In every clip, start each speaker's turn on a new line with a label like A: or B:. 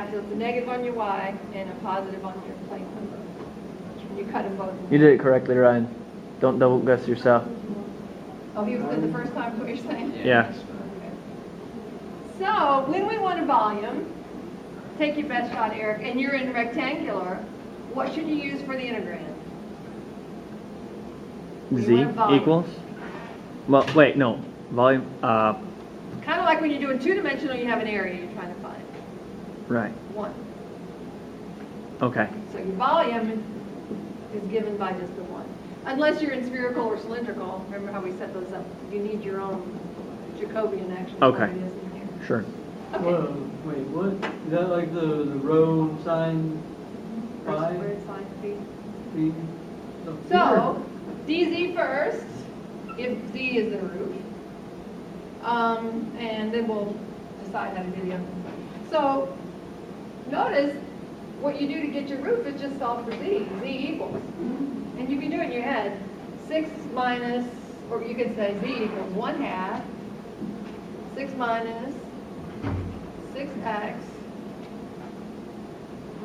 A: half, so it's a negative on your y and a positive on your plane number. And you cut them both.
B: You did it correctly, Ryan. Don't double guess yourself.
A: Oh, he was good the first time, is what you're saying?
B: Yeah.
A: Okay. So, when we want a volume, take your best shot, Eric, and you're in rectangular, what should you use for the integrand?
B: Z equals? Well, wait, no. Volume,
A: Kind of like when you're doing two-dimensional, you have an area you're trying to find.
B: right.
A: One.
B: Okay.
A: So your volume is given by just the one. Unless you're in spherical or cylindrical. Remember how we set those up? You need your own Jacobian actually.
B: Okay.
A: It is in here.
B: Sure.
A: Okay.
C: Well, wait, what? Is that like the row sign phi?
A: Where's sine phi?
C: Phi?
A: So, dz first, if z is the root. And then we'll decide how to do the other one. So, notice what you do to get your root is just solve for z. Z equals. And you can do it in your head. 6 minus, or you could say z equals 1/2. 6 minus 6x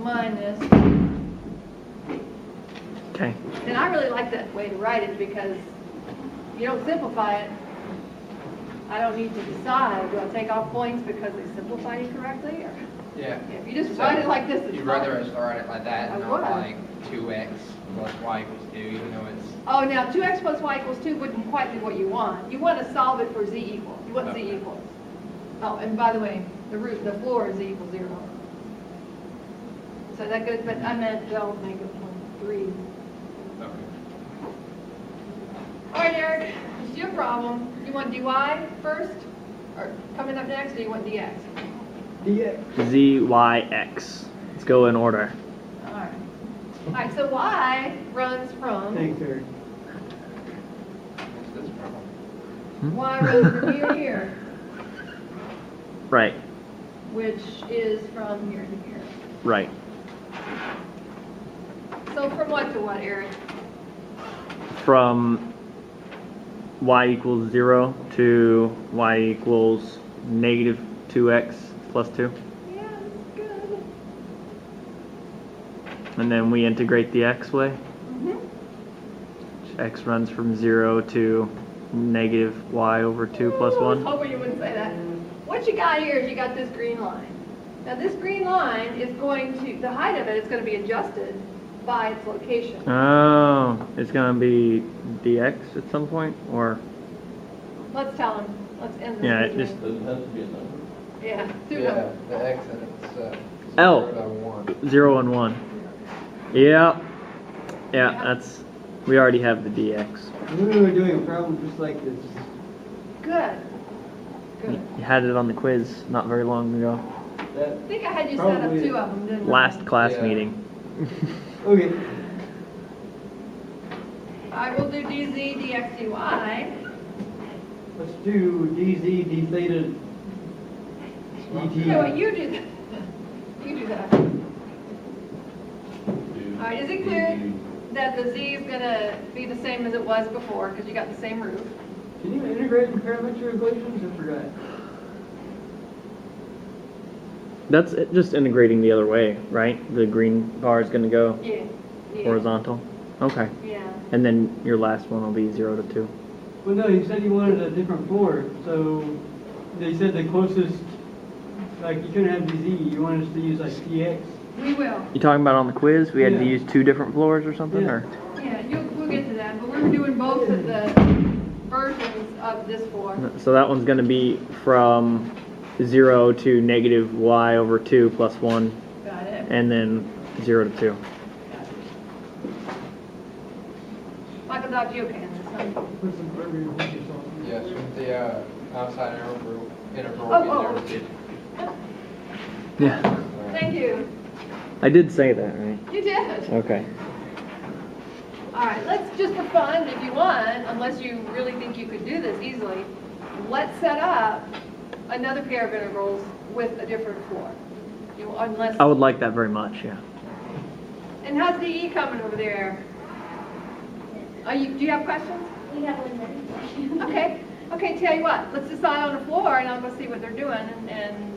A: minus.
B: Okay.
A: And I really like that way to write it because you don't simplify it. I don't need to decide, do I take off points because they simplified it correctly? Or
D: Yeah.
A: if you just write it like this, it's
D: You'd
A: fine.
D: rather us write it like that and
A: I
D: not
A: would.
D: like 2x plus y equals 2, even though it's...
A: Oh, now 2x plus y equals 2 wouldn't quite be what you want. You want to solve it for z equals. You want z
D: Okay.
A: equals. Oh, and by the way, the floor is z equals 0. So that good, but I meant don't make it 3.
D: Okay.
A: All right, Eric, it's your problem. You want dy first, or coming up next, or you want dx?
C: dx.
B: Z, Y, X. Let's go in order.
A: All right. All right, so y runs from,
C: Thanks, Eric.
D: What's this problem?
A: y runs from here to here,
B: Right.
A: which is from here to here.
B: Right.
A: So from what to what, Eric?
B: From y equals 0 to y equals negative 2x plus 2.
A: Yeah, that's good.
B: And then we integrate the x way.
A: Mm-hmm.
B: X runs from 0 to negative y over 2 plus
A: I was
B: 1.
A: hoping you wouldn't say that. What you got here is you got this green line. Now this green line is going to, the height of it is going to be adjusted by its location.
B: Oh, it's going to be dx at some point? Or,
A: Let's tell him. Let's end this.
B: yeah, it
A: misery.
B: just,
E: Does it have to be a number?
A: Yeah. do
D: Yeah,
A: them.
D: the x and it's
B: L.
D: 0 to 1.
B: 0 and 1. Yeah. Yeah, that's, we already have the dx.
C: We were doing a problem just like this.
A: Good. Good.
B: You had it on the quiz not very long ago.
C: That,
A: I think I had you set up
C: Probably.
A: 2 of them, didn't I?
B: Last class
D: Yeah.
B: meeting.
C: okay.
A: I will do dz dx dy.
C: Let's do dz d theta dt.
A: No, wait, you do that. You do that. All right, is it clear that the z is going to be the same as it was before because you got the same root?
C: Can you integrate the parametric equations? I forgot.
B: That's it, just integrating the other way, right? The green bar is going to go
A: Yeah. Yeah.
B: horizontal. Okay.
A: Yeah.
B: And then your last one will be 0 to 2.
C: Well, no, you said you wanted a different floor, so they said the closest, like you couldn't have dz, you wanted us to use like dx.
A: We will.
B: You talking about on the quiz? We had to
C: Yeah.
B: use 2 different floors or something?
C: Yeah.
B: Or?
A: Yeah, we'll get to that, but we're doing both of the versions of this floor.
B: So that one's going to be from 0 to negative y over 2 plus 1,
A: Got it.
B: and then 0 to 2.
A: Michael Dodge, you okay on this one?
C: Put some verbiage or something.
D: Yes, with the outside integral
A: Oh,
D: in
A: oh.
D: there too.
B: Yeah.
A: Thank you.
B: I did say that, right?
A: You did.
B: Okay.
A: All right, let's just for fun, if you want, unless you really think you could do this easily, let's set up another pair of integrals with a different floor. Unless.
B: I would like that very much, yeah.
A: And how's the E coming over there? Do you have questions?
F: We have one more.
A: Okay. Okay, tell you what, let's decide on the floor and I'll go see what they're doing and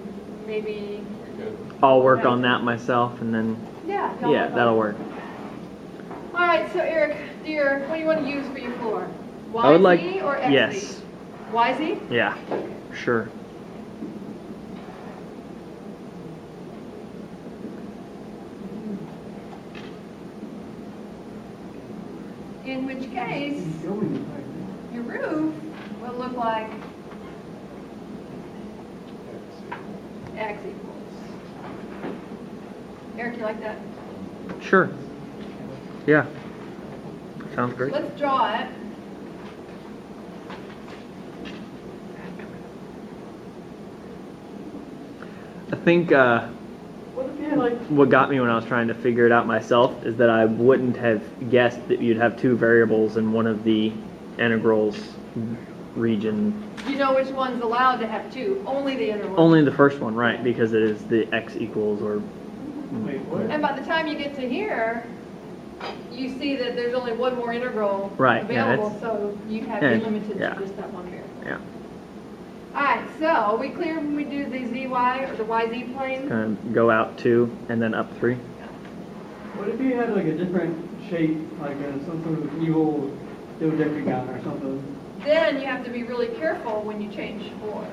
A: maybe
D: Good.
B: I'll work on that myself, and then
A: Yeah. y'all
B: yeah,
A: work on
B: that'll
A: it.
B: work.
A: All right, so Eric, dear, what do you want to use for your floor? YZ
B: I would like
A: or XZ?
B: yes,
A: YZ?
B: yeah, sure.
A: In which case, your roof will look like X equals. Eric, you like that?
B: Sure. Yeah. Sounds great.
A: Let's draw it.
B: I think
C: What if you had like,
B: what got me when I was trying to figure it out myself is that I wouldn't have guessed that you'd have two variables in one of the integrals region.
A: You know which one's allowed to have two? Only the inner one.
B: Only the first one, right? Because it is the x equals or.
C: wait, what?
A: And by the time you get to here, you see that there's only one more integral
B: Right, yeah,
A: available,
B: it's-
A: so you have
B: yeah,
A: to be limited
B: yeah.
A: to just that one variable.
B: Yeah.
A: All right, so are we clear when we do the ZY or the YZ plane?
B: Kind of go out 2 and then up 3.
C: What if you had like a different shape, like some sort of evil dodecagon or something?
A: Then you have to be really careful when you change floors.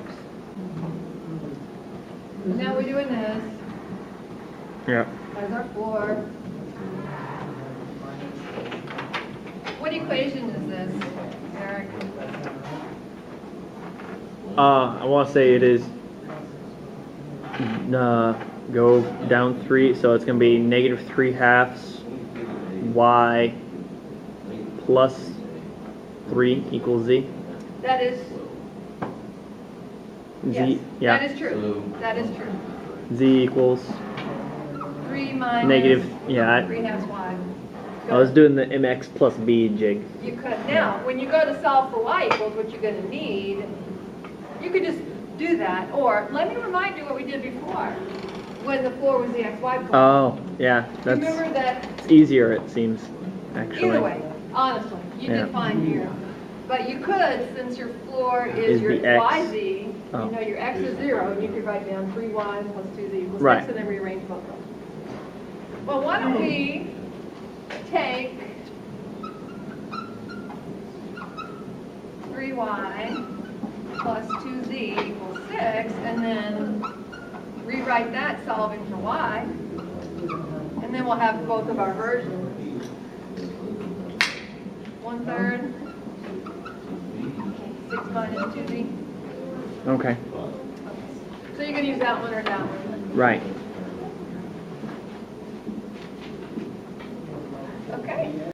A: Now we're doing this.
B: Yeah.
A: There's our floor. What equation is this, Eric?
B: I want to say it is go down 3, so it's going to be negative 3/2 y plus 3 equals z.
A: That is, yes,
B: Z, yeah.
A: that is true. That is true.
B: Z equals
A: 3 minus
B: negative, yeah.
A: 3/2 y.
B: I was doing the mx plus b jig.
A: You could. Now, when you go to solve for y equals what you're going to need, you could just do that. Or let me remind you what we did before, when the floor was the xy plane.
B: Oh, yeah. That's
A: Remember that.
B: it's easier, it seems, actually.
A: Either way, honestly, you
B: Yeah.
A: did fine here. But you could, since your floor is
B: Is
A: your
B: the x.
A: YZ,
B: Oh.
A: you know your x is 0, and you could write down 3y plus 2z equals
B: Right.
A: 6, and then rearrange both of them. Well, why don't we take 3y plus 2z equals 6, and then rewrite that solving for y, and then we'll have both of our versions. 1/3, 6 minus 2z.
B: Okay.
A: So you can use that one or that one.
B: Right.
A: Okay.